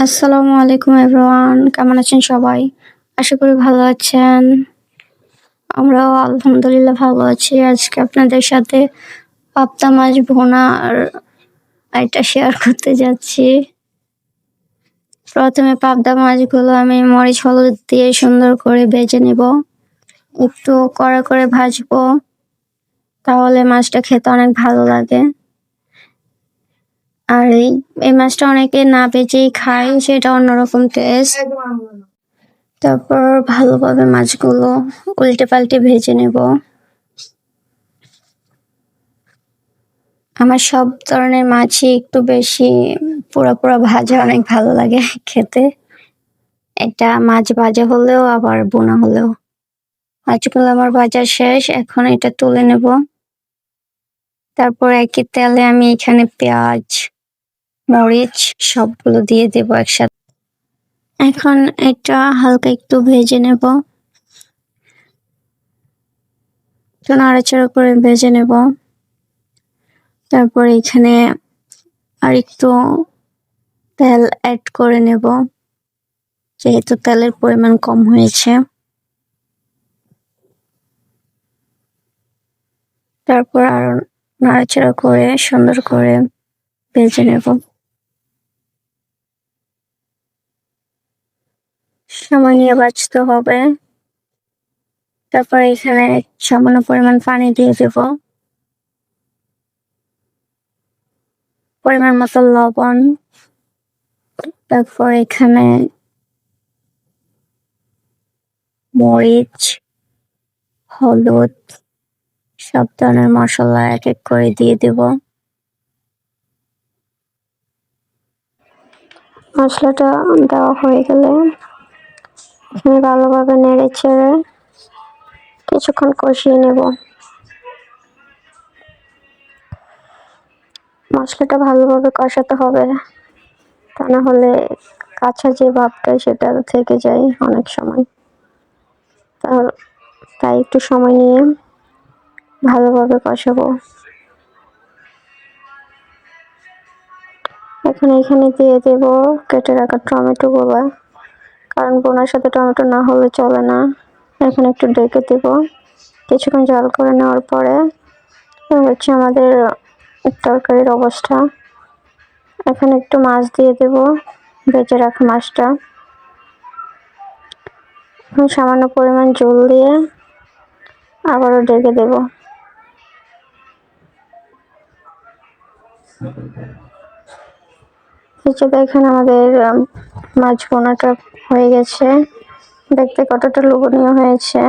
আসসালামু আলাইকুম এভরিওয়ান, কেমন আছেন সবাই? আশা করি ভালো আছেন। আমরাও আলহামদুলিল্লাহ ভালো আছি। আজকে আপনাদের সাথে পাবদা মাছ ভুনার এটা শেয়ার করতে যাচ্ছি। প্রথমে পাবদা মাছগুলো আমি মরিচ হলুদ দিয়ে সুন্দর করে ভেজে নেব। একটু কড়া করে ভাজবো, তাহলে মাছটা খেতে অনেক ভালো লাগে। আর এই মাছটা অনেকে না ভেজেই খায়, সেটা অন্যরকম টেস্ট। তারপর ভালোভাবে মাছগুলো উল্টে পাল্টে ভেজে নেব। আমার সব ধরনের মাছই একটু বেশি পুরা পুরা ভাজা অনেক ভালো লাগে খেতে। এটা মাছ ভাজা হলেও আবার বোনা হলেও। মাছগুলো আমার ভাজা শেষ, এখন এটা তুলে নেব। তারপর একই তেলে আমি এখানে পেঁয়াজ, মরিচ সবগুলো দিয়ে দেব একসাথে। এখন এটা হালকা একটু ভেজে নেব, নাড়াচাড়া করে ভেজে নেব। তারপর এখানে আর একটু তেল অ্যাড করে নেব, যেহেতু তেলের পরিমাণ কম হয়েছে। তারপর আর নাড়াচাড়া করে সুন্দর করে ভেজে নেব। সময় নিয়ে ভাজতে হবে। তারপর এখানে সামান্য পরিমাণ পানি দিয়ে দেব, পরিমাণ মতো লবণ। তারপর এখানে মরিচ, হলুদ, সব ধরনের মশলা এক এক করে দিয়ে দেব। মশলাটা দেওয়া হয়ে গেলে ভালোভাবে নেড়ে চেড়ে কিছুক্ষণ কষিয়ে নেব। মশলাটা ভালোভাবে কষাতে হবে, তা না হলে কাঁচা যে ভাবটা সেটা থেকে যায় অনেক সময়। তাই একটু সময় নিয়ে ভালোভাবে কষাবো। এখানে দিয়ে দেব কেটে রাখা টমেটো গুলো, কারণ বোনার সাথে টমেটো না হলে চলে না। এখন একটু ঢেকে দেব। কিছুক্ষণ জাল করে নেওয়ার পরে হচ্ছে আমাদের তরকারির অবস্থা। এখানে একটু মাছ দিয়ে দেব, ভেজে রাখা মাছটা। সামান্য পরিমাণ জল দিয়ে আবারও ঢেকে দেব। দেখেন আমাদের মাছ ভুনাটা হয়ে গেছে, দেখতে কতটা লোভনীয় হয়েছে।